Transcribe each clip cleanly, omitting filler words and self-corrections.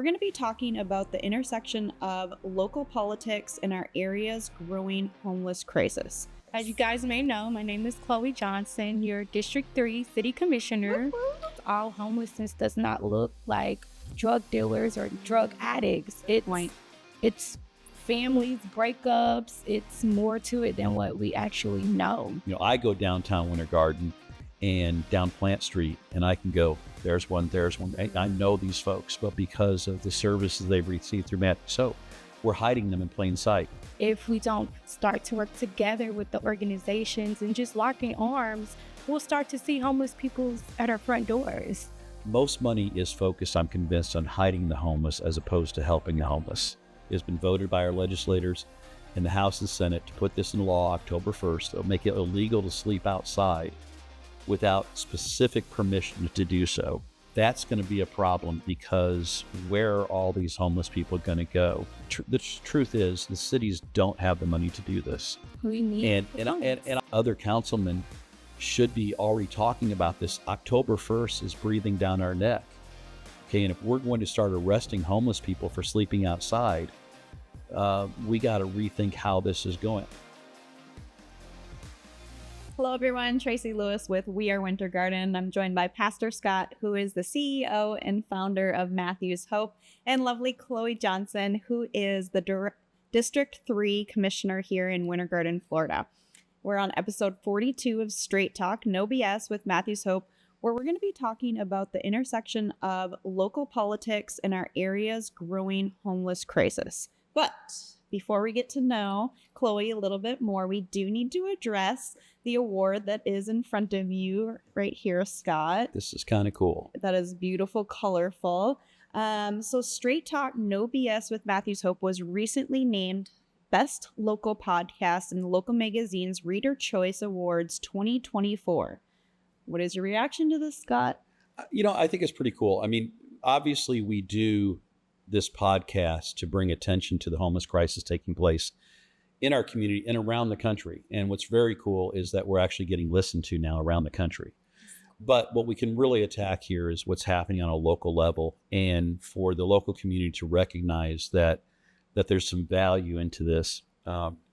going to be talking about the intersection of local politics and our area's growing homeless crisis. As you guys may know, my name is Chloe Johnson, your District 3 City Commissioner. All homelessness does not look like drug dealers or drug addicts. It's families, breakups. It's more to it than what we actually know. I go downtown Winter Garden and down Plant Street, and I can go, there's one. I know these folks, but because of the services they've received through Matthews Hope, we're hiding them in plain sight. If we don't start to work together with the organizations and just locking arms, we'll start to see homeless people at our front doors. Most money is focused, I'm convinced, on hiding the homeless as opposed to helping the homeless. It's been voted by our legislators in the House and Senate to put this in law October 1st. They'll make it illegal to sleep outside without specific permission to do so. That's going to be a problem because where are all these homeless people going to go? The truth is the cities don't have the money to do this. We need and other councilmen should be already talking about this. October 1st is breathing down our neck. Okay, and if we're going to start arresting homeless people for sleeping outside, we got to rethink how this is going. Hello, everyone. Tracy Lewis with We Are Winter Garden. I'm joined by Pastor Scott, who is the CEO and founder of Matthews Hope, and lovely Chloe Johnson, who is the District 3 Commissioner here in Winter Garden, Florida. We're on episode 42 of Straight Talk, No BS with Matthews Hope, where we're going to be talking about the intersection of local politics and our area's growing homeless crisis. But before we get to know Chloe a little bit more, we do need to address the award that is in front of you right here, Scott. This is kind of cool. That is beautiful, colorful. So Straight Talk, No BS with Matthews Hope was recently named Best Local Podcast in Local Magazine's Reader Choice Awards 2024. What is your reaction to this, Scott? I think it's pretty cool. I mean, obviously we do this podcast to bring attention to the homeless crisis taking place in our community and around the country. And what's very cool is that we're actually getting listened to now around the country. But what we can really attack here is what's happening on a local level, and for the local community to recognize that there's some value into this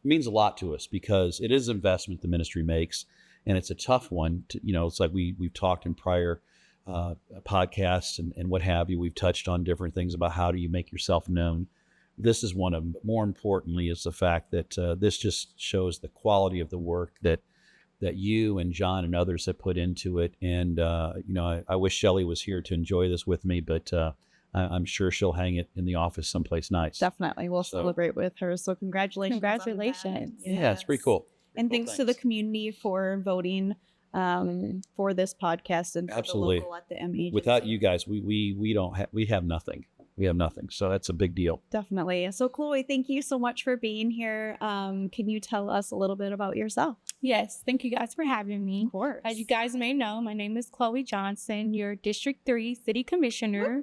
means a lot to us, because it is an investment the ministry makes, and it's a tough one. It's like we've talked in prior podcasts and what have you. We've touched on different things about how do you make yourself known. This is one of them. But more importantly is the fact that this just shows the quality of the work that you and John and others have put into it. And, I wish Shelley was here to enjoy this with me, but I'm sure she'll hang it in the office someplace nice. Definitely. We'll celebrate with her. So congratulations. Congratulations. Yeah, it's pretty cool. And thanks to the community for voting for this podcast and for Absolutely. the local at the M agency. Without you guys, we have nothing. We have nothing. So that's a big deal. Definitely. So Chloe, thank you so much for being here. Can you tell us a little bit about yourself? Yes, thank you guys for having me. Of course. As you guys may know, my name is Chloe Johnson, your District 3 City Commissioner.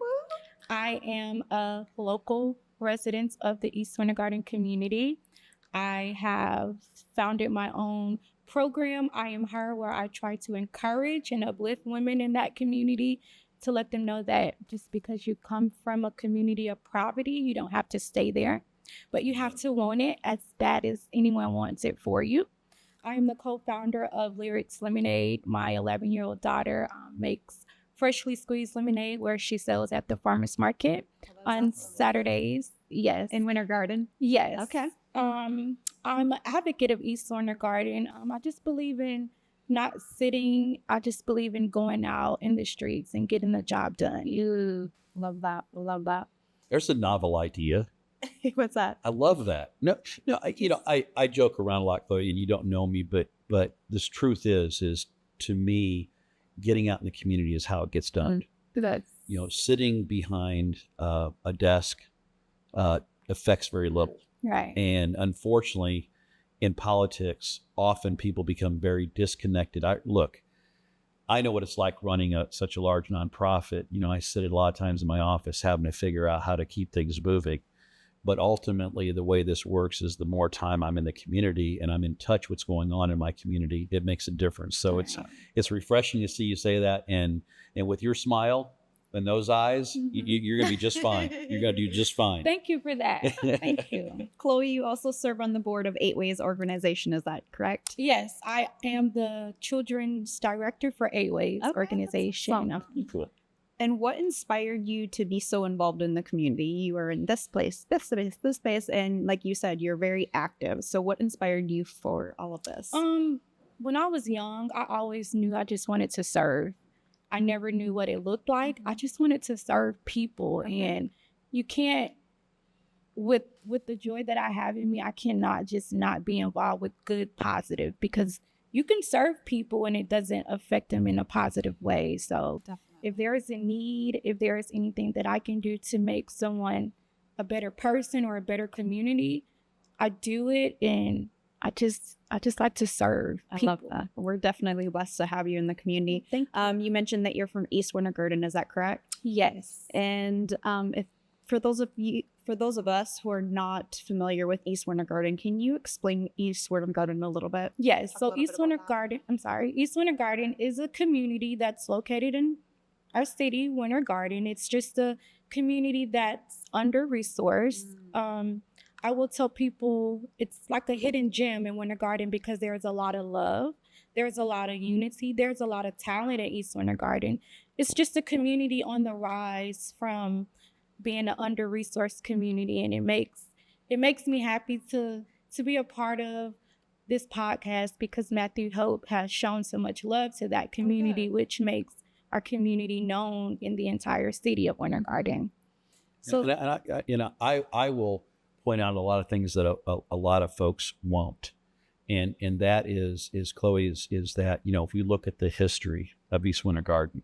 I am a local resident of the East Winter Garden community. I have founded my own program, I Am Her, where I try to encourage and uplift women in that community to let them know that just because you come from a community of poverty, you don't have to stay there, but you have to want it as bad as anyone wants it for you. I am the co-founder of Lyrics Lemonade. My 11-year-old daughter makes freshly squeezed lemonade, where she sells at the farmer's market on Saturdays. Yes. In Winter Garden? Yes. Okay. I'm an advocate of East Winter Garden. I just believe in not sitting. I just believe in going out in the streets and getting the job done. Love that. Love that. There's a novel idea. What's that? I love that. No, I joke around a lot, Chloe, and you don't know me, but this truth is to me, getting out in the community is how it gets done. Sitting behind a desk affects very little. Right. And unfortunately, in politics, often people become very disconnected. I know what it's like running such a large nonprofit. I sit a lot of times in my office having to figure out how to keep things moving. But ultimately, the way this works is the more time I'm in the community and I'm in touch with what's going on in my community, it makes a difference. So it's refreshing to see you say that. And with your smile, and those eyes, you're going to be just fine. You're going to do just fine. Thank you for that. Thank you. Chloe, you also serve on the board of 8 Ways organization. Is that correct? Yes, I am the children's director for 8 Ways organization. Cool. And what inspired you to be so involved in the community? You are in this place, this space, and like you said, you're very active. So what inspired you for all of this? When I was young, I always knew I just wanted to serve. I never knew what it looked like. I just wanted to serve people. And you can't, with the joy that I have in me, I cannot just not be involved with good, positive, because you can serve people and it doesn't affect them in a positive way. So Definitely. if there is a need, if there is anything that I can do to make someone a better person or a better community, I do it. And I just like to serve people. I love that. We're definitely blessed to have you in the community. Thank you. You mentioned that you're from East Winter Garden. Is that correct? Yes. And if for those of us who are not familiar with East Winter Garden, can you explain East Winter Garden a little bit? Yes. Talk a So little East bit Winter about that. Garden, East Winter Garden is a community that's located in our city, Winter Garden. It's just a community that's under-resourced. I will tell people it's like a hidden gem in Winter Garden because there's a lot of love. There's a lot of unity. There's a lot of talent at East Winter Garden. It's just a community on the rise from being an under-resourced community. And it makes me happy to be a part of this podcast because Matthew Hope has shown so much love to that community, which makes our community known in the entire city of Winter Garden. So, I will point out a lot of things that a lot of folks won't, and that is Chloe is that if we look at the history of East Winter Garden,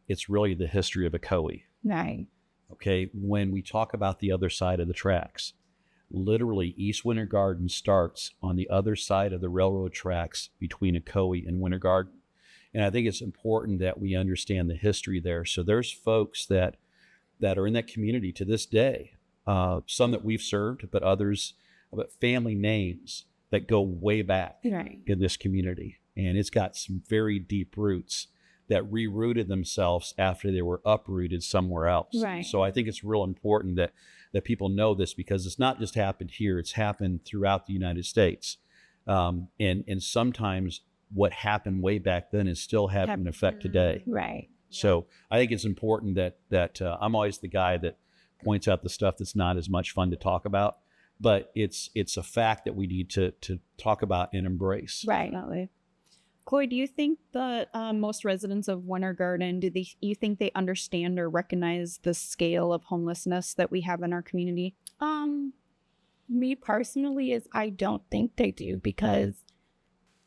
it's really the history of Ocoee. Right. Okay, when we talk about the other side of the tracks, literally East Winter Garden starts on the other side of the railroad tracks between Ocoee and Winter Garden. And I think it's important that we understand the history there. So there's folks that are in that community to this day, some that we've served, but others, but family names that go way back in this community. And it's got some very deep roots that rerouted themselves after they were uprooted somewhere else. Right. So I think it's real important that people know this because it's not just happened here, it's happened throughout the United States. And sometimes what happened way back then is still having an effect today. Right. So I think it's important that I'm always the guy that points out the stuff that's not as much fun to talk about, but it's a fact that we need to talk about and embrace. Right. Definitely. Chloe, do you think that most residents of Winter Garden, you think they understand or recognize the scale of homelessness that we have in our community? Me personally, I don't think they do, because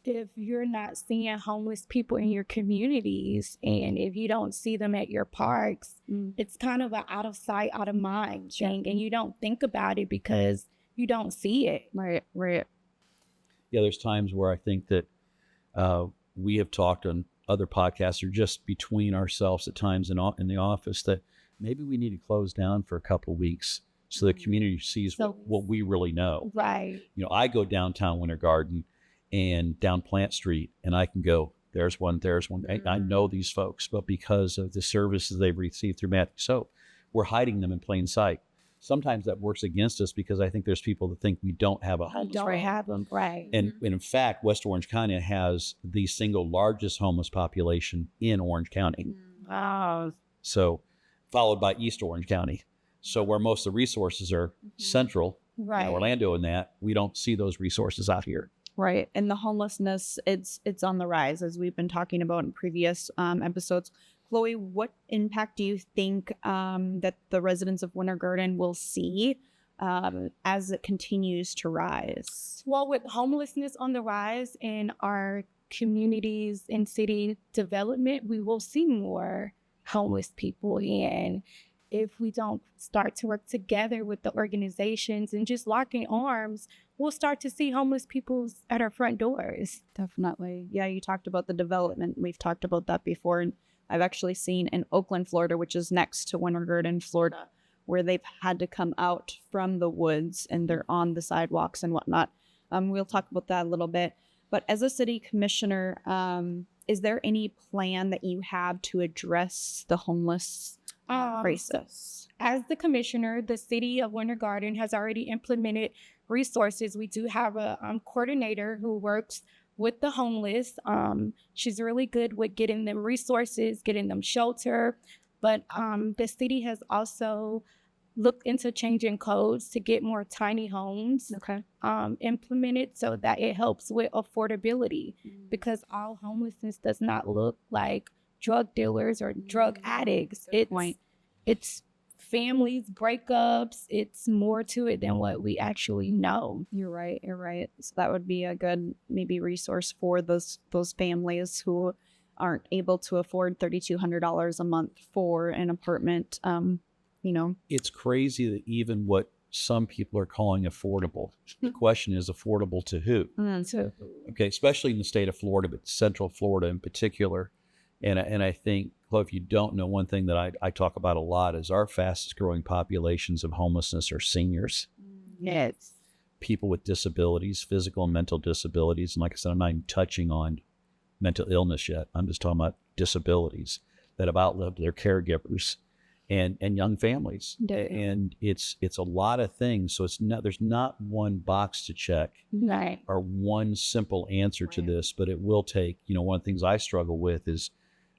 if you're not seeing homeless people in your communities and if you don't see them at your parks, it's kind of an out of sight, out of mind thing. And you don't think about it because you don't see it. Right. Yeah, there's times where I think that we have talked on other podcasts or just between ourselves at times in the office that maybe we need to close down for a couple of weeks so the community sees what we really know. Right. I go downtown Winter Garden and down Plant Street, and I can go, there's one. I know these folks, but because of the services they've received through Matthew Soap, we're hiding them in plain sight. Sometimes that works against us because I think there's people that think we don't have a homeless Don't problem. have them, right. And in fact, West Orange County has the single largest homeless population in Orange County. Wow. So followed by East Orange County. So where most of the resources are central, Right. Orlando and that, we don't see those resources out here. Right. And the homelessness, it's on the rise, as we've been talking about in previous episodes. Chloe, what impact do you think that the residents of Winter Garden will see as it continues to rise? Well, with homelessness on the rise in our communities and city development, we will see more homeless people. And if we don't start to work together with the organizations and just locking arms, we'll start to see homeless people at our front doors. Definitely. Yeah, you talked about the development. We've talked about that before. And I've actually seen in Oakland, Florida, which is next to Winter Garden, Florida, where they've had to come out from the woods and they're on the sidewalks and whatnot. We'll talk about that a little bit. But as a city commissioner, is there any plan that you have to address the homeless crisis? As the commissioner, the city of Winter Garden has already implemented resources. We do have a coordinator who works with the homeless. She's really good with getting them resources, getting them shelter. But the city has also looked into changing codes to get more tiny homes implemented so that it helps with affordability, because all homelessness does not look like drug dealers or drug addicts. It's families, breakups. It's more to it than what we actually know. You're right. So that would be a good maybe resource for those families who aren't able to afford $3,200 a month for an apartment. It's crazy that even what some people are calling affordable, the question is affordable to who? Okay, especially in the state of Florida, but Central Florida in particular. And I think, Chloe, if you don't know, one thing that I talk about a lot is our fastest growing populations of homelessness are seniors. Yes. People with disabilities, physical and mental disabilities. And like I said, I'm not even touching on mental illness yet. I'm just talking about disabilities that have outlived their caregivers and young families. And it's a lot of things. So there's not one box to check or one simple answer to this, but it will take, one of the things I struggle with is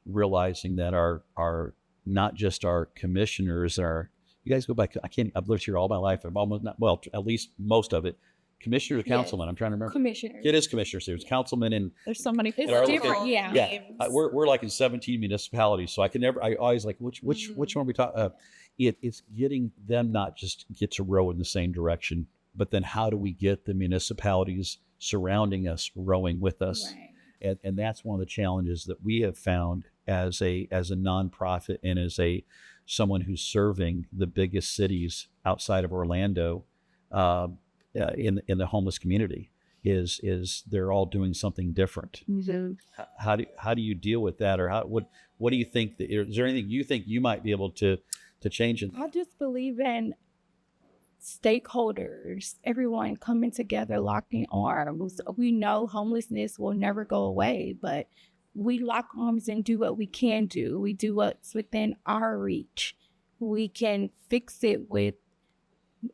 realizing that our not just our commissioners you guys go back, I've lived here all my life. I'm almost not, well, at least most of it. Commissioners or councilmen? I'm trying to remember. Commissioners. It is commissioners. There's councilmen and there's so many. It's different, yeah. We're like in 17 municipalities, so I always like which one we talk. It's getting them not just get to row in the same direction, but then how do we get the municipalities surrounding us rowing with us? Right. And that's one of the challenges that we have found as a nonprofit and as someone who's serving the biggest cities outside of Orlando. In the homeless community is they're all doing something different. Mm-hmm. How do you deal with that, or what do you think is there anything you think you might be able to change? I just believe in stakeholders, everyone coming together, locking arms. We know homelessness will never go away, but we lock arms and do what we can do. We do what's within our reach. We can fix it with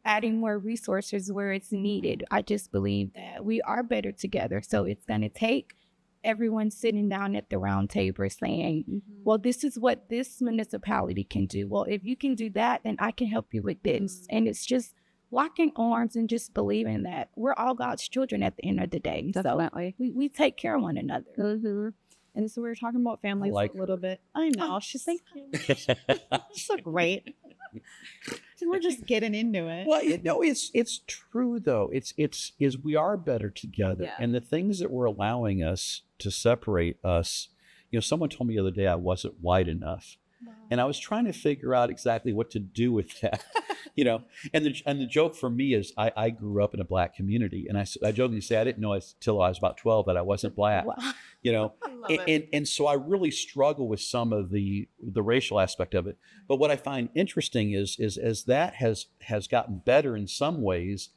adding more resources where it's needed. I just believe that we are better together. So it's going to take everyone sitting down at the round table saying, well, this is what this municipality can do. Well, if you can do that, then I can help you with this. And it's just locking arms and just believing that we're all God's children at the end of the day. Definitely. So we take care of one another. Mm-hmm. And so we were talking about families a little bit. I know. She's like, so great. We're just getting into it. Well, it's true though. It's we are better together, and the things that were allowing us to separate us. Someone told me the other day I wasn't white enough, and I was trying to figure out exactly what to do with that. And the joke for me is I grew up in a black community, and I jokingly say I didn't know until I was about 12 that I wasn't black. Wow. And so I really struggle with some of the racial aspect of it. But what I find interesting is as that has gotten better in some ways,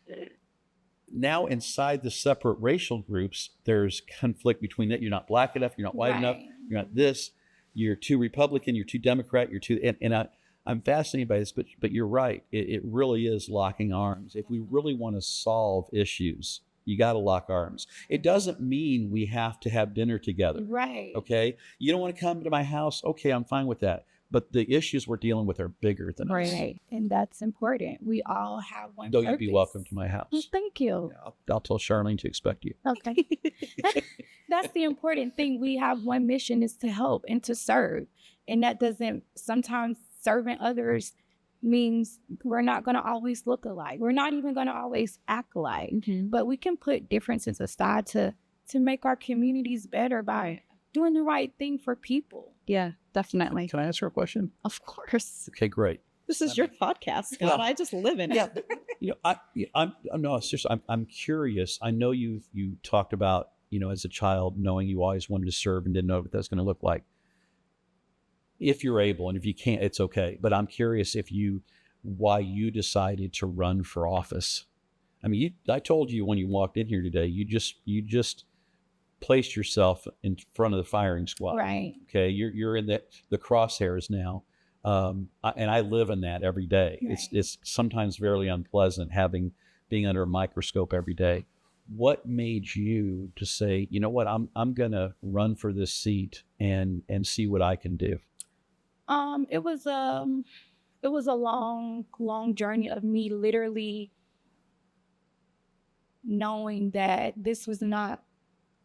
now inside the separate racial groups, there's conflict between that. You're not black enough, you're not white enough, you're not this, you're too Republican, you're too Democrat, you're too, and I'm fascinated by this, but you're right. It really is locking arms. If we really want to solve issues, you got to lock arms. It doesn't mean we have to have dinner together. Right. Okay. You don't want to come to my house. Okay. I'm fine with that. But the issues we're dealing with are bigger than us. Right. And that's important. We all have one Though purpose. you'd be welcome to my house. Well, thank you. Yeah, I'll tell Charlene to expect you. Okay. That's the important thing. We have one mission, is to help and to serve. And that doesn't, sometimes serving others means we're not going to always look alike. We're not even going to always act alike. Mm-hmm. But we can put differences aside to make our communities better by doing the right thing for people. Yeah, definitely. Can I ask her a question? Of course. Okay, great. This is your podcast, Scott. Well, I just live in it. Yeah, I'm curious. I know you talked about, as a child, knowing you always wanted to serve and didn't know what that's going to look like. If you're able, and if you can't, it's okay. But I'm curious why you decided to run for office. I mean, I told you when you walked in here today, you just placed yourself in front of the firing squad. Right. Okay, you're in the crosshairs now, and I live in that every day. Right. It's sometimes very unpleasant being under a microscope every day. What made you to say, you know what, I'm gonna run for this seat and see what I can do? It was a long journey of me literally knowing that this was not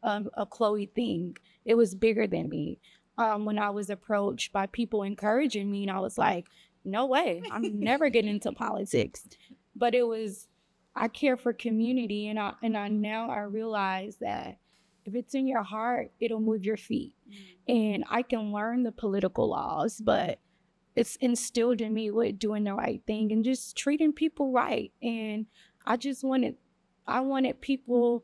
a Chloe thing. It was bigger than me. When I was approached by people encouraging me, and I was like, no way, I'm never getting into politics. But it was, I care for community, and I now realize that if it's in your heart, it'll move your feet. And I can learn the political laws, but it's instilled in me with doing the right thing and just treating people right. And I wanted people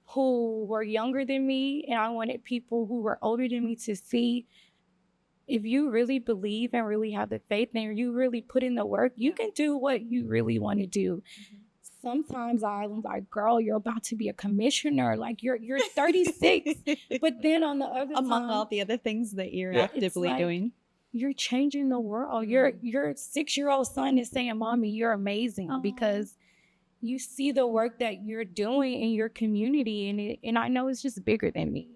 who were younger than me, and I wanted people who were older than me to see, if you really believe and really have the faith and you really put in the work, you can do what you really want to do. Sometimes I'm like, girl, you're about to be a commissioner. Like you're 36. But then on the other among time, all the other things that you're Yeah. actively doing. you're changing the world. Your 6-year-old son is saying, Mommy, you're amazing, because you see the work that you're doing in your community, and I know it's just bigger than me.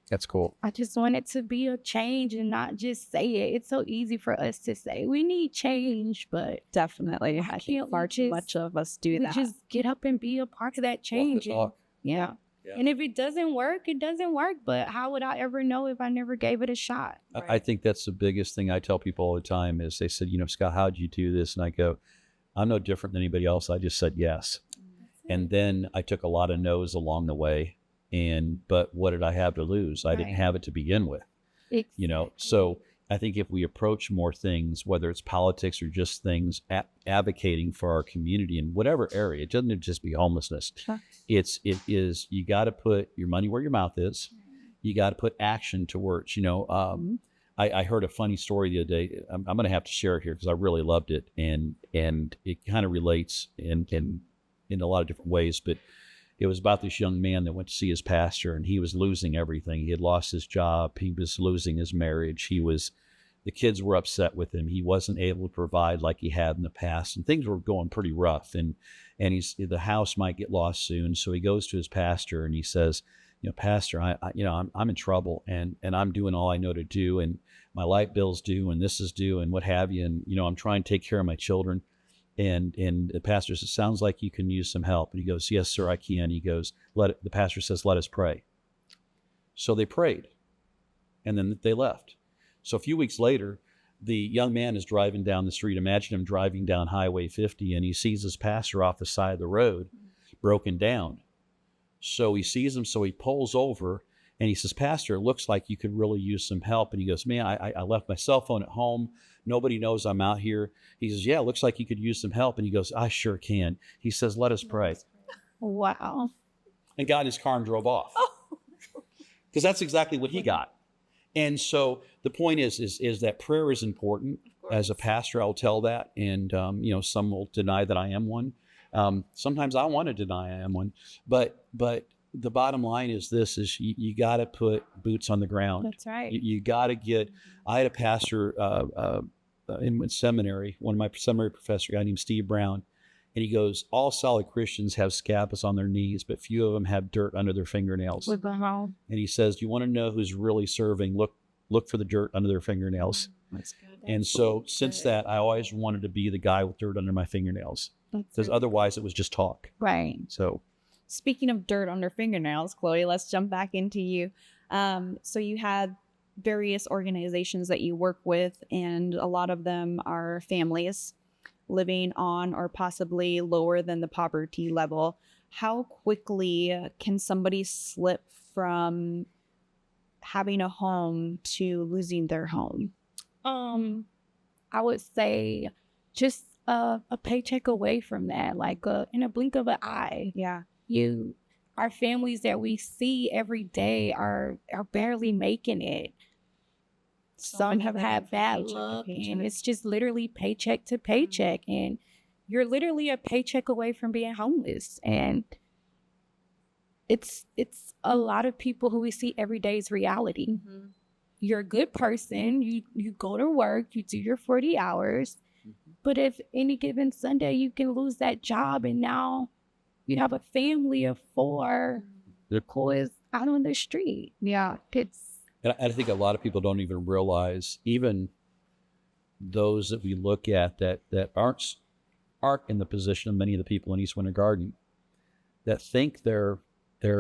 That's cool. I just want it to be a change and not just say it. It's so easy for us to say we need change, but Definitely. I think can't far we too just- much of us do we that. just get up and be a part of that change. Walk Yeah. Yeah. And if it doesn't work, it doesn't work. But how would I ever know if I never gave it a shot? I think that's the biggest thing I tell people all the time is they said, Scott, how'd you do this? And I go, I'm no different than anybody else. I just said yes. And then I took a lot of no's along the way. But what did I have to lose? I didn't Right. have it to begin with, So I think if we approach more things, whether it's politics or just things advocating for our community in whatever area, it doesn't just be homelessness. Sure. It is, you got to put your money where your mouth is. You got to put action to words. I heard a funny story the other day. I'm going to have to share it here because I really loved it. And it kind of relates in a lot of different ways, but it was about this young man that went to see his pastor, and he was losing everything. He had lost his job. He was losing his marriage. The kids were upset with him. He wasn't able to provide like he had in the past, and things were going pretty rough. And the house might get lost soon. So he goes to his pastor and he says, Pastor, I'm in trouble, and I'm doing all I know to do, and my light bill's due, and this is due, and what have you. And, I'm trying to take care of my children. And the pastor says, sounds like you can use some help. And he goes, yes, sir, I can. He goes, the pastor says, let us pray. So they prayed, and then they left. So a few weeks later, the young man is driving down the street. Imagine him driving down Highway 50, and he sees his pastor off the side of the road, broken down. So he sees him, so he pulls over, and he says, Pastor, it looks like you could really use some help. And he goes, man, I left my cell phone at home. Nobody knows I'm out here. He says, yeah, it looks like you could use some help. And he goes, I sure can. He says, let us pray. Wow. And got in his car and drove off. Because that's exactly what he got. And so the point is that prayer is important. As a pastor, I'll tell that. And, some will deny that I am one. Sometimes I want to deny I am one. But the bottom line is this, is you got to put boots on the ground. That's right. You got to I had a pastor in seminary, one of my seminary professors, a guy named Steve Brown, and he goes, all solid Christians have scabs on their knees, but few of them have dirt under their fingernails. Wow. And he says, do you want to know who's really serving? Look for the dirt under their fingernails. That's good. And so since that, I always wanted to be the guy with dirt under my fingernails, because otherwise it was just talk. Right. So Speaking of dirt under fingernails, Chloe, let's jump back into you. So you had various organizations that you work with, and a lot of them are families living on or possibly lower than the poverty level. How quickly can somebody slip from having a home to losing their home? I would say just a paycheck away from that, like in a blink of an eye. Yeah. Our families that we see every day are barely making it. Some have had bad luck, and it's just literally paycheck to paycheck, and you're literally a paycheck away from being homeless. And it's a lot of people who we see every day's reality. Mm-hmm. You're a good person, you go to work, you do your 40 hours, but if any given Sunday you can lose that job and now you have a family of 4 who is out on the street. Yeah. And I think a lot of people don't even realize, even those that we look at that aren't in the position of many of the people in East Winter Garden, that think they're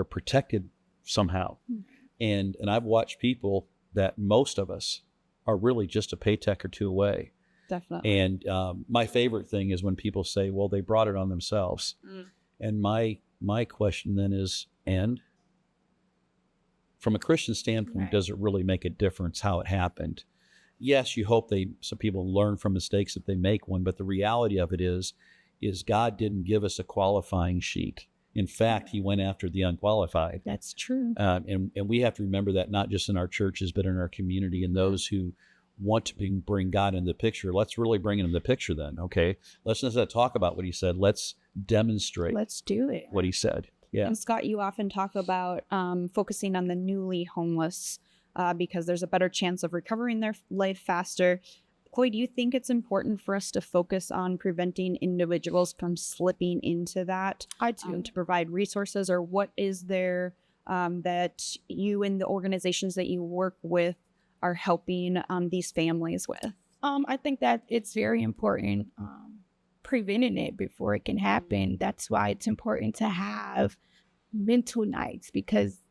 protected somehow. And I've watched people that most of us are really just a paycheck or two away. Definitely. And my favorite thing is when people say, well, they brought it on themselves. And my question then is, and from a Christian standpoint, does it really make a difference how it happened? Yes, you hope some people learn from mistakes if they make one, but the reality of it is God didn't give us a qualifying sheet. In fact, he went after the unqualified. That's true. And we have to remember that not just in our churches, but in our community, and those who want to bring God into the picture. Let's really bring him in the picture then, okay? Let's not talk about what he said. Let's demonstrate. Let's do it. What he said. Yeah. And Scott, you often talk about focusing on the newly homeless because there's a better chance of recovering their life faster. Chloe, do you think it's important for us to focus on preventing individuals from slipping into that? I do. To provide resources, or what is there that you and the organizations that you work with are helping these families with? I think that it's very important preventing it before it can happen. That's why it's important to have mental nights, because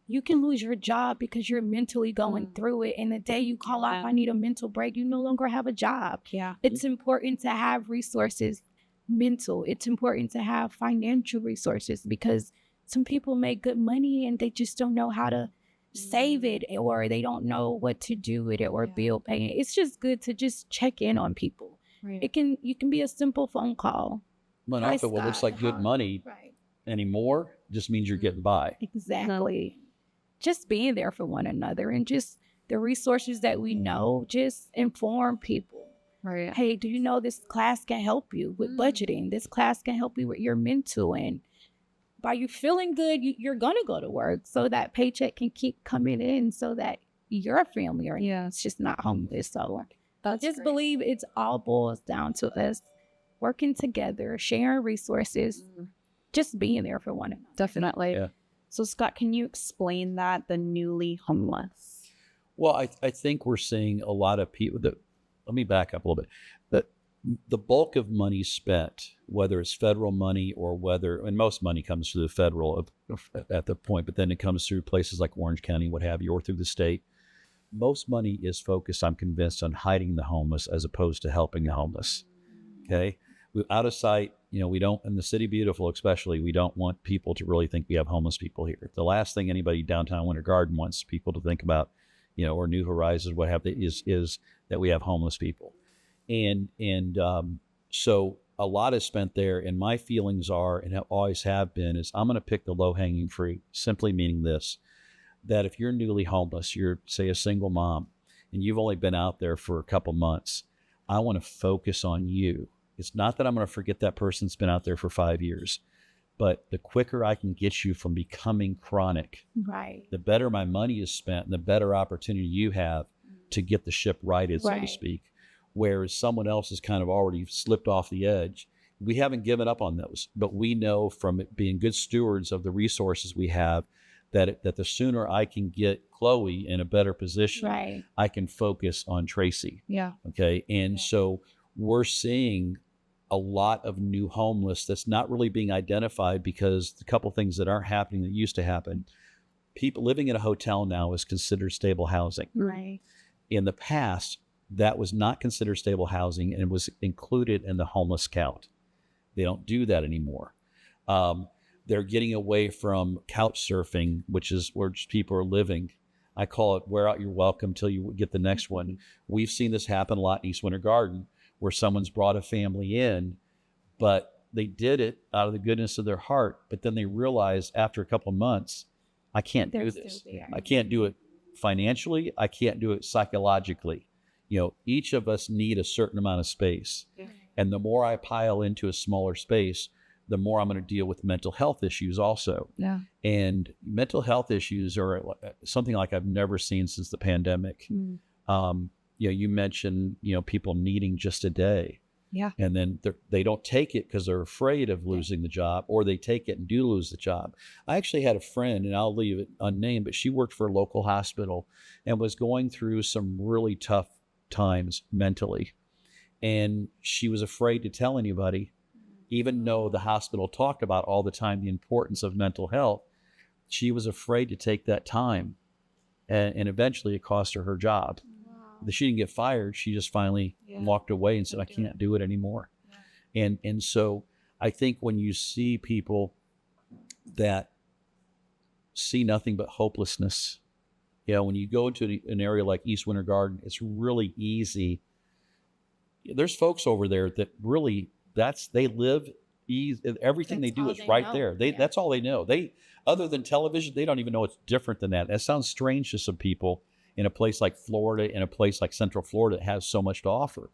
you can lose your job because you're mentally going through it. And the day you call out, I need a mental break, you no longer have a job. Yeah. It's important to have resources, mental. It's important to have financial resources, because some people make good money and they just don't know how to save it, or they don't know what to do with it, or bill paying. It's just good to just check in on people. Right. You can be a simple phone call. Well, not that what looks like good money anymore just means you're getting by. Exactly. Just being there for one another, and just the resources that we know, just inform people. Right. Hey, do you know this class can help you with budgeting? This class can help you with your mental. And by you feeling good, you're going to go to work, so that paycheck can keep coming in, so that your family are it's just not homeless. So I just believe it's all boils down to us working together, sharing resources, just being there for one another. Definitely. Yeah. So Scott, can you explain that, the newly homeless? Well, I think we're seeing a lot of people that, let me back up a little bit, that the bulk of money spent, whether it's federal money or and most money comes through the federal at the point, but then it comes through places like Orange County, what have you, or through the state. Most money is focused, I'm convinced, on hiding the homeless as opposed to helping the homeless. Okay? Out of sight, we don't, in the city beautiful especially, we don't want people to really think we have homeless people here. The last thing anybody downtown Winter Garden wants people to think about, or New Horizons, what have they, is that we have homeless people. And so a lot is spent there, and my feelings are, and always have been, is I'm going to pick the low-hanging fruit, simply meaning this, that if you're newly homeless, you're, say, a single mom, and you've only been out there for a couple months, I want to focus on you. It's not that I'm going to forget that person's been out there for 5 years, but the quicker I can get you from becoming chronic, the better my money is spent, and the better opportunity you have to get the ship righted, so to speak. Whereas someone else has kind of already slipped off the edge. We haven't given up on those, but we know from it being good stewards of the resources we have that the sooner I can get Chloe in a better position, I can focus on Tracy. Yeah. Okay. And so we're seeing a lot of new homeless that's not really being identified, because the couple things that aren't happening that used to happen. People living in a hotel now is considered stable housing. Right. In the past, that was not considered stable housing, and it was included in the homeless count. They don't do that anymore. They're getting away from couch surfing, which is where just people are living. I call it wear out your welcome till you get the next one. We've seen this happen a lot in East Winter Garden, where someone's brought a family in, but they did it out of the goodness of their heart. But then they realized after a couple of months, I can't do this. I can't do it financially. I can't do it psychologically. Each of us need a certain amount of space. And the more I pile into a smaller space, the more I'm going to deal with mental health issues also. Yeah. And mental health issues are something like I've never seen since the pandemic. You mentioned, people needing just a day. Yeah. And then they don't take it because they're afraid of losing the job, or they take it and do lose the job. I actually had a friend, and I'll leave it unnamed, but she worked for a local hospital and was going through some really tough times mentally. And she was afraid to tell anybody, even though the hospital talked about all the time the importance of mental health. She was afraid to take that time. And eventually it cost her her job. She didn't get fired. She just finally walked away and said, I can't do it anymore. Yeah. And so I think when you see people that see nothing but hopelessness, when you go into an area like East Winter Garden, it's really easy. There's folks over there that really, they live easy. Everything they do is right there. That's all they know. Other than television, they don't even know it's different than that. That sounds strange to some people in a place like Florida, in a place like Central Florida that has so much to offer.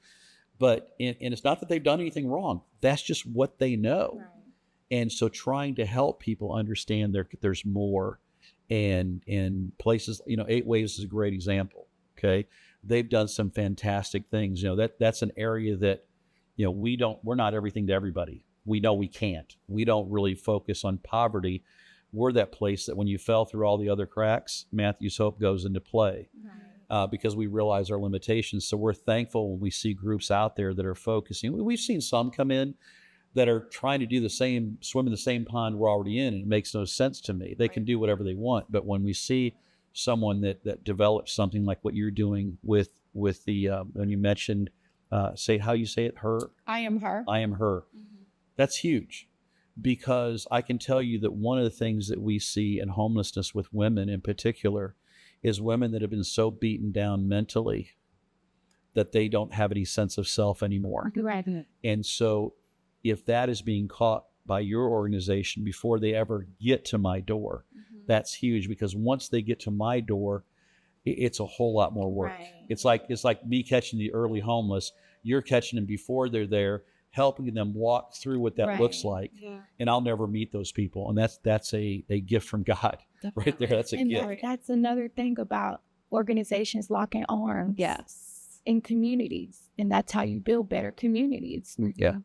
But, and it's not that they've done anything wrong. That's just what they know. Right. And so trying to help people understand there's more, and places, 8 Waves is a great example. Okay. They've done some fantastic things. That's an area that, we're not everything to everybody. We know we can't. We don't really focus on poverty. We're that place that when you fell through all the other cracks, Matthew's Hope goes into play. Right. Because we realize our limitations. So we're thankful when we see groups out there that are focusing. We've seen some come in that are trying to do the same, swim in the same pond we're already in, and it makes no sense to me. They can do whatever they want. But when we see someone that develops something like what you're doing with the, when you mentioned, say how you say it, her? I am her. I am her. Mm-hmm. That's huge. Because I can tell you that one of the things that we see in homelessness with women in particular is women that have been so beaten down mentally that they don't have any sense of self anymore. Right. And so if that is being caught by your organization before they ever get to my door, that's huge, because once they get to my door, it's a whole lot more work. Right. It's like me catching the early homeless. You're catching them before they're there, helping them walk through what that looks like. Yeah. And I'll never meet those people. And that's a gift from God. Definitely. Right there. That's a gift. That's another thing about organizations locking arms. Yes. In communities. And that's how you build better communities. Yeah.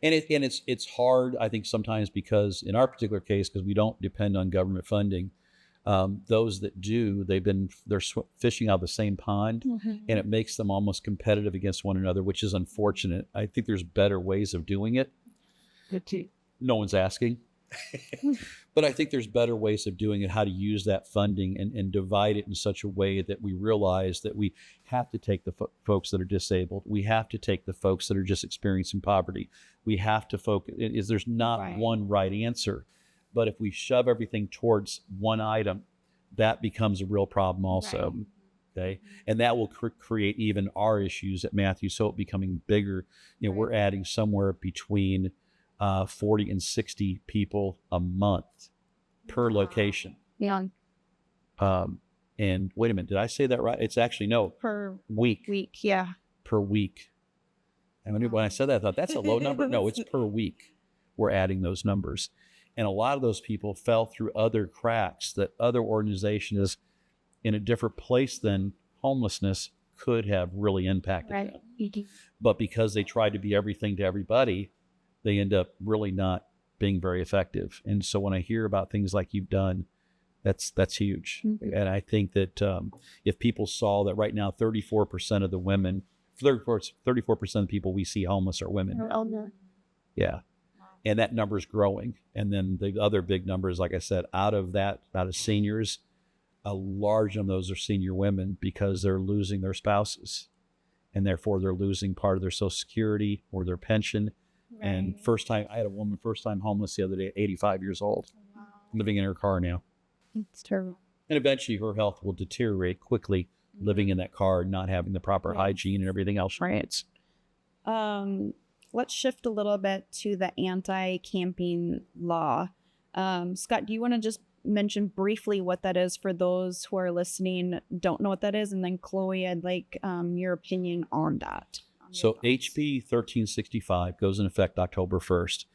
And it's hard, I think, sometimes, because in our particular case, because we don't depend on government funding, those that do, they're fishing out of the same pond, and it makes them almost competitive against one another, which is unfortunate. I think there's better ways of doing it. No one's asking. But I think there's better ways of doing it, how to use that funding and divide it in such a way that we realize that we have to take the folks that are disabled. We have to take the folks that are just experiencing poverty. We have to focus. There's not one right answer. But if we shove everything towards one item, that becomes a real problem also. Right. Okay. And that will create even our issues at Matthew's Hope becoming bigger. We're adding somewhere between 40 and 60 people a month per location. Yeah. And wait a minute, did I say that right? It's actually per week. Yeah. Per week. And when I said that, I thought that's a low number. No, it's per week. We're adding those numbers. And a lot of those people fell through other cracks that other organizations in a different place than homelessness could have really impacted them. But because they tried to be everything to everybody, they end up really not being very effective. And so when I hear about things like you've done, that's huge. Mm-hmm. And I think that if people saw that right now, 34% of the women, 34% of the people we see homeless are women. Oh, no. Yeah. And that number is growing. And then the other big numbers, like I said, out of seniors, a large number of those are senior women, because they're losing their spouses. And therefore they're losing part of their Social Security or their pension. Right. And I had a woman first time homeless the other day, 85 years old, living in her car now. It's terrible. And eventually her health will deteriorate quickly, living in that car, not having the proper hygiene and everything else. Right. Let's shift a little bit to the anti-camping law. Scott, do you want to just mention briefly what that is for those who are listening, don't know what that is? And then Chloe, I'd like your opinion on that. So HB 1365 goes in effect October 1st.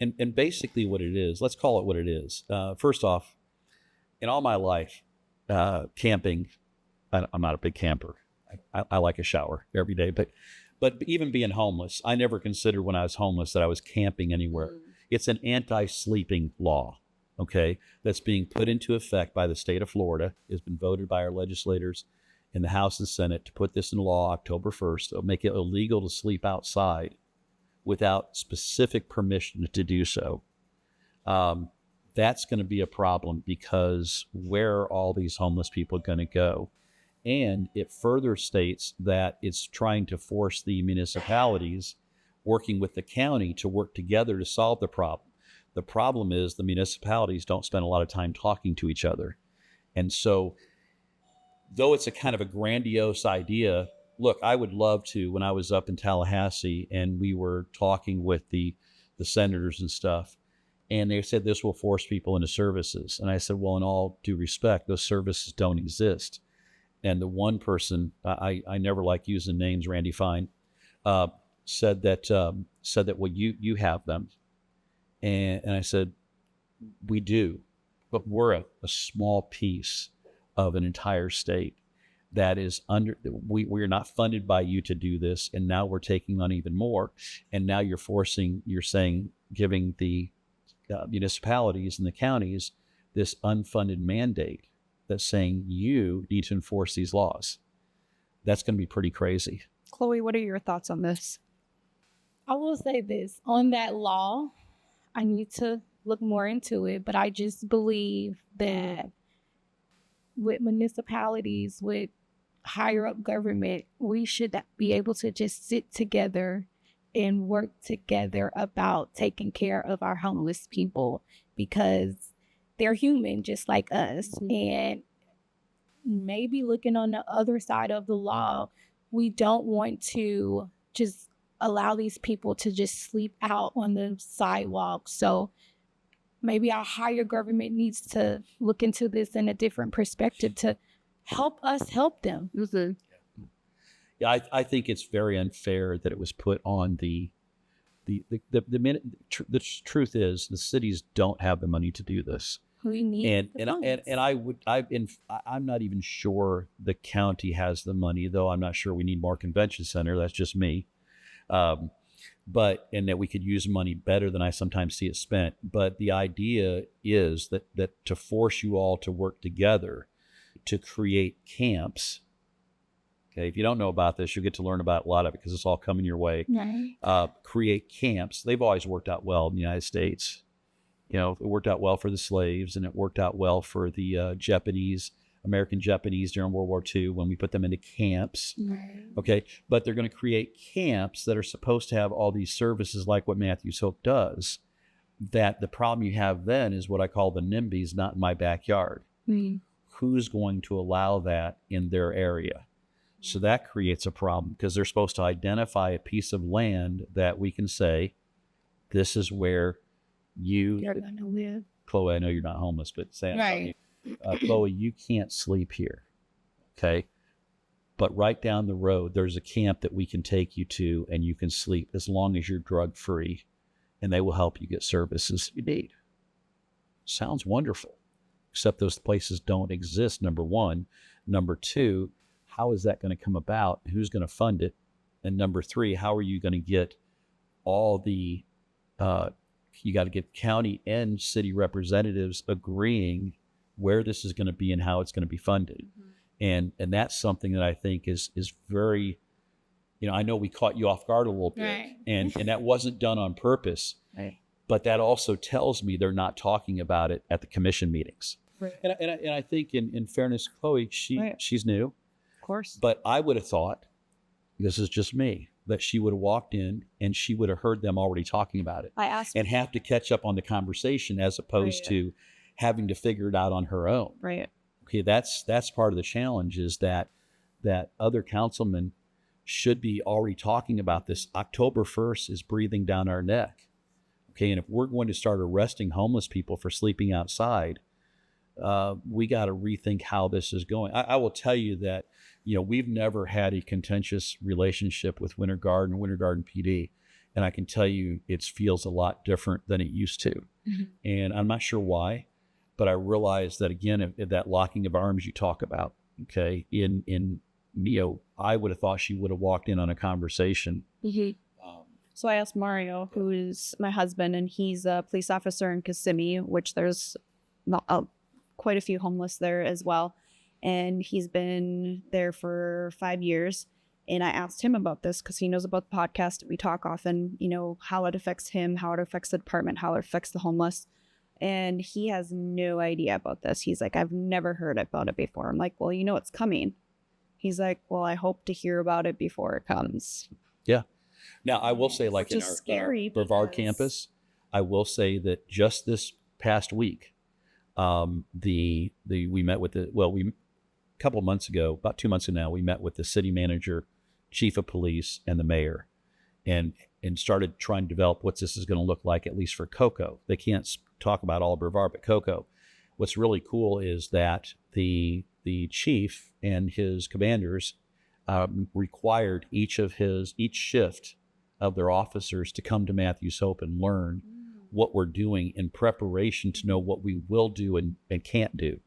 And basically what it is, let's call it what it is. First off, in all my life, camping, I'm not a big camper. I like a shower every day, but even being homeless, I never considered when I was homeless that I was camping anywhere. It's an anti-sleeping law, okay, that's being put into effect by the state of Florida. It's been voted by our legislators in the House and Senate to put this in law October 1st. It'll make it illegal to sleep outside without specific permission to do so. That's going to be a problem, because where are all these homeless people going to go? And it further states that it's trying to force the municipalities working with the county to work together to solve the problem. The problem is the municipalities don't spend a lot of time talking to each other. And so, though it's a kind of a grandiose idea, look, I would love to, when I was up in Tallahassee and we were talking with the senators and stuff, and they said this will force people into services. And I said, well, in all due respect, those services don't exist. And the one person, I never like using names, Randy Fine, said that, well, you have them. And I said, we do, but we're a small piece of an entire state that is we're not funded by you to do this. And now we're taking on even more. And now giving the municipalities and the counties this unfunded mandate that's saying you need to enforce these laws. That's going to be pretty crazy. Chloe, what are your thoughts on this? I will say this. On that law, I need to look more into it, but I just believe that with municipalities, with higher up government, we should be able to just sit together and work together about taking care of our homeless people, because they're human just like us. And maybe looking on the other side of the law, we don't want to just allow these people to just sleep out on the sidewalk. So maybe our higher government needs to look into this in a different perspective to help us help them. Mm-hmm. Yeah, I think it's very unfair that it was put on the truth is the cities don't have the money to do this. We need I'm not even sure the county has the money, though. I'm not sure we need more convention center. That's just me. And that we could use money better than I sometimes see it spent. But the idea is that to force you all to work together to create camps. Okay, if you don't know about this, you'll get to learn about a lot of it because it's all coming your way. Right. Create camps. They've always worked out well in the United States. You know, it worked out well for the slaves, and it worked out well for the American Japanese during World War II when we put them into camps. Right. Okay, but they're going to create camps that are supposed to have all these services like what Matthew's Hope does. That the problem you have then is what I call the NIMBYs, not in my backyard. Mm. Who's going to allow that in their area? So that creates a problem because they're supposed to identify a piece of land that we can say, this is where you're going to live. Chloe, I know you're not homeless, but saying Right. Chloe, you can't sleep here. Okay. But right down the road, there's a camp that we can take you to and you can sleep as long as you're drug free, and they will help you get services you need. Sounds wonderful, except those places don't exist, number one. Number two, how is that going to come about? Who's going to fund it? And number three, how are you going to get all the, you got to get county and city representatives agreeing where this is going to be and how it's going to be funded. Mm-hmm. And that's something that I think is very, I know we caught you off guard a little bit, Right. and that wasn't done on purpose, Right. but that also tells me they're not talking about it at the commission meetings. Right. And I think in fairness, Chloe, she's new. Of course. But I would have thought, this is just me, that she would have walked in and she would have heard them already talking about it. I asked. And have to catch up on the conversation as opposed to having to figure it out on her own. Right. Okay, that's part of the challenge is that other councilmen should be already talking about this. October 1st is breathing down our neck. Okay, and if we're going to start arresting homeless people for sleeping outside, we got to rethink how this is going. I will tell you that, we've never had a contentious relationship with Winter Garden PD. And I can tell you it feels a lot different than it used to. Mm-hmm. And I'm not sure why, but I realized that again, if that locking of arms you talk about, okay, in I would have thought she would have walked in on a conversation. Mm-hmm. So I asked Mario, who is my husband, and he's a police officer in Kissimmee, which there's quite a few homeless there as well. And he's been there for 5 years. And I asked him about this because he knows about the podcast. We talk often, how it affects him, how it affects the department, how it affects the homeless. And he has no idea about this. He's like, I've never heard about it before. I'm like, well, it's coming. He's like, well, I hope to hear about it before it comes. Yeah. Now, I will say, like in our Brevard campus, I will say that just this past week, we met with a couple of months ago, about 2 months ago now, we met with the city manager, chief of police, and the mayor, and started trying to develop what this is going to look like, at least for Cocoa. They can't talk about all of Brevard, but Cocoa. What's really cool is that the chief and his commanders required each shift of their officers to come to Matthews Hope and learn what we're doing in preparation to know what we will do and can't do.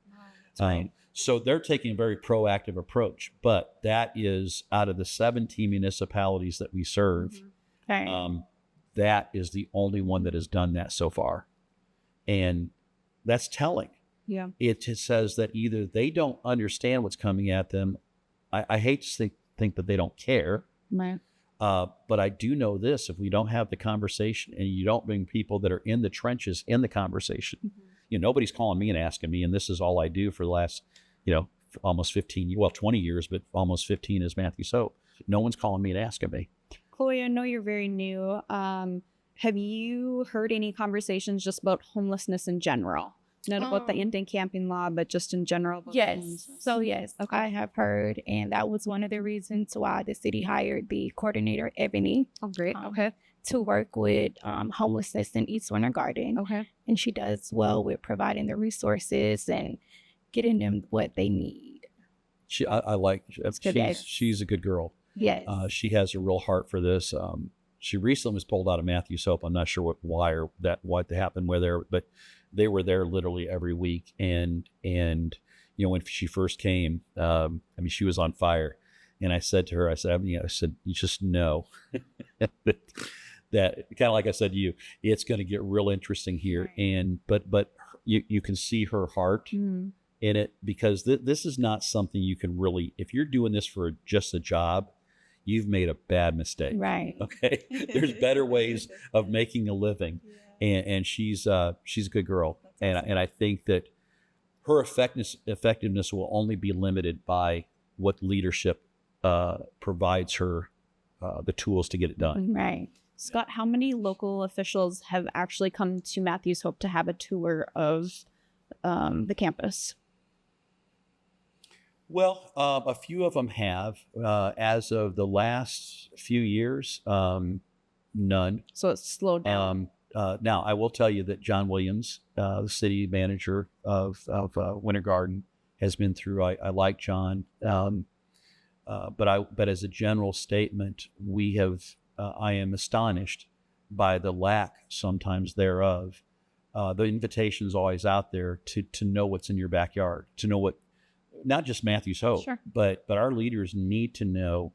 Right. So they're taking a very proactive approach, but that is out of the 17 municipalities that we serve. Okay. That is the only one that has done that so far. And that's telling. Yeah. It says that either they don't understand what's coming at them. I hate to think that they don't care. Right. But I do know this: if we don't have the conversation and you don't bring people that are in the trenches in the conversation, nobody's calling me and asking me, and this is all I do for the last, almost 20 years, but almost 15 as Matthews Hope. No one's calling me and asking me. Chloe, I know you're very new. Have you heard any conversations just about homelessness in general? Not about the Indian camping law, but just in general. Yes. So yes, okay. I have heard, and that was one of the reasons why the city hired the coordinator, Ebony. Oh, great. Okay. To work with homelessness in East Winter Garden. Okay. And she does well with providing the resources and getting them what they need. I like. She's a good girl. Yes. She has a real heart for this. She recently was pulled out of Matthews Hope. I'm not sure what happened with her, but they were there literally every week. And when she first came, she was on fire. And I said to her, I said, you just know that kind of like I said to you, it's going to get real interesting here. And but you can see her heart in it, because this is not something you can really, if you're doing this for just a job, you've made a bad mistake. Right. Okay. There's better ways of making a living. And she's a good girl. And I think that her effectiveness will only be limited by what leadership provides her the tools to get it done. Right. Scott, how many local officials have actually come to Matthews Hope to have a tour of the campus? Well, a few of them have. As of the last few years, none. So it's slowed down. Now, I will tell you that John Williams, the city manager of Winter Garden, has been through. I like John, but as a general statement, I am astonished by the lack sometimes thereof. The invitation is always out there to know what's in your backyard, to know what, not just Matthews Hope, Sure. but our leaders need to know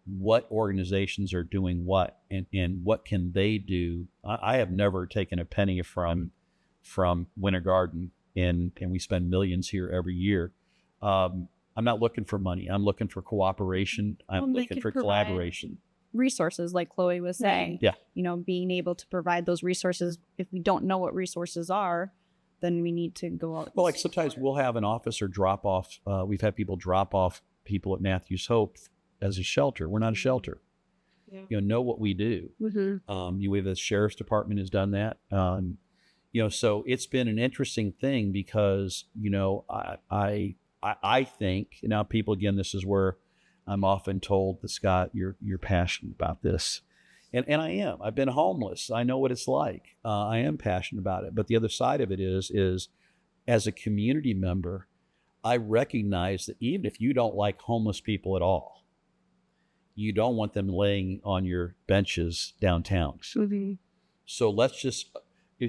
what organizations are doing what, and what can they do. I have never taken a penny from Winter Garden, and we spend millions here every year. I'm not looking for money. I'm looking for cooperation. I'm looking for collaboration. Resources, like Chloe was saying. Yeah. Being able to provide those resources. If we don't know what resources are, then we need to go out. Well, like sometimes we'll have an officer drop off. We've had people drop off people at Matthews Hope as a shelter. We're not a shelter. Yeah. Know what we do. Mm-hmm. We have the sheriff's department has done that. So it's been an interesting thing because, I think now people, again, this is where I'm often told that, Scott, you're passionate about this. And I am. I've been homeless. I know what it's like. I am passionate about it. But the other side of it is as a community member, I recognize that even if you don't like homeless people at all, You don't want them laying on your benches downtown. So let's just,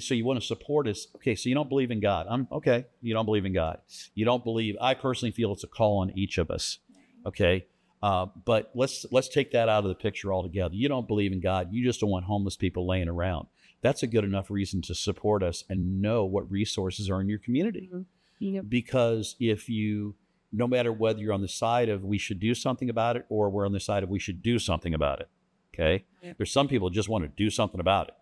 so you want to support us. Okay. So you don't believe in God. Okay. You don't believe in God. You don't believe, I personally feel it's a call on each of us. Okay. But let's take that out of the picture altogether. You don't believe in God. You just don't want homeless people laying around. That's a good enough reason to support us and know what resources are in your community. Because if you, no matter whether you're on the side of we should do something about it or we're on the side of we should do something about it. Okay. There's some people just want to do something about it.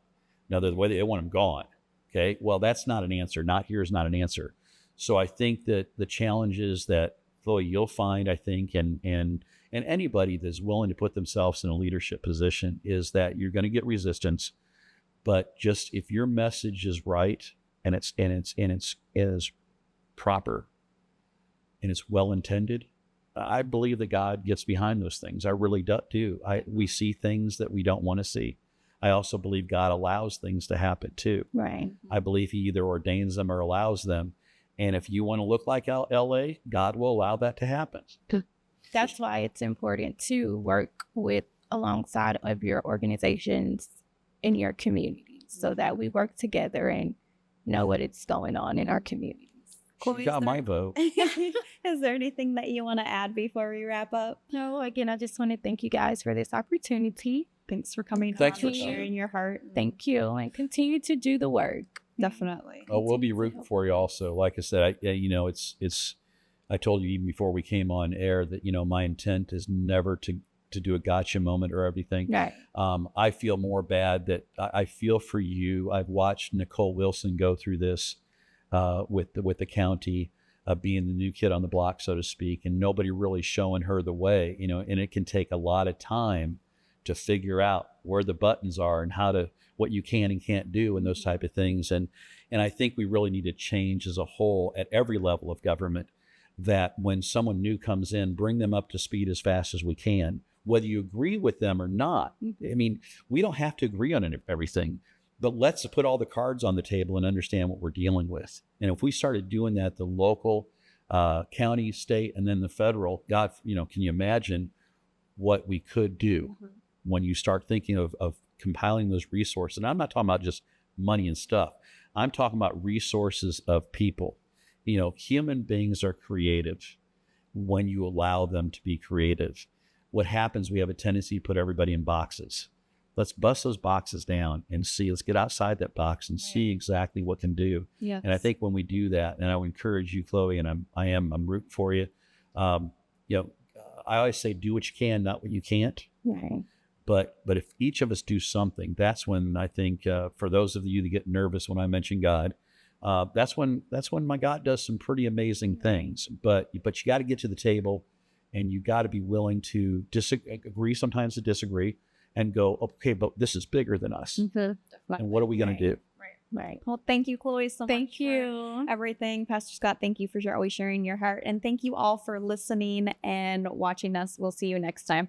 Now, the way they want them gone. Okay. Well, that's not an answer. Not here is not an answer. So I think that the challenges that, Chloe, you'll find, I think, and anybody that's willing to put themselves in a leadership position is that you're going to get resistance. But just if your message is right and it's proper and it's well intended, I believe that God gets behind those things. I really do. We see things that we don't want to see. I also believe God allows things to happen too. Right. I believe he either ordains them or allows them. And if you want to look like LA, God will allow that to happen. That's why it's important to work with alongside of your organizations in your communities so that we work together and know what is going on in our communities. She got my vote. Is there anything that you want to add before we wrap up? No, again, I just want to thank you guys for this opportunity. Thanks for coming. Thanks for sharing your heart. Thank you. And continue to do the work. Definitely. Oh, we'll be rooting for you also. Like I said, I told you even before we came on air that, my intent is never to do a gotcha moment or everything. Right. I feel more bad that I feel for you. I've watched Nicole Wilson go through this with the county, being the new kid on the block, so to speak, and nobody really showing her the way, and it can take a lot of time to figure out where the buttons are and what you can and can't do and those type of things. And I think we really need to change as a whole at every level of government, that when someone new comes in, bring them up to speed as fast as we can, whether you agree with them or not. I mean, we don't have to agree on everything, but let's put all the cards on the table and understand what we're dealing with. And if we started doing that, the local, county, state, and then the federal, God, can you imagine what we could do when you start thinking of compiling those resources? And I'm not talking about just money and stuff. I'm talking about resources of people. Human beings are creative when you allow them to be creative. What happens, we have a tendency to put everybody in boxes. Let's bust those boxes down and let's get outside that box and see exactly what can do. Yes. And I think when we do that, and I would encourage you, Chloe, and I'm rooting for you. I always say, do what you can, not what you can't. Right. But if each of us do something, that's when I think, for those of you that get nervous when I mention God, that's when my God does some pretty amazing things. But you got to get to the table, and you got to be willing to agree sometimes to disagree, and go, okay, but this is bigger than us. And what are we going to do? Right. Well, thank you, Chloe, so much. Thank you. For everything. Pastor Scott, thank you for always sharing your heart. And thank you all for listening and watching us. We'll see you next time.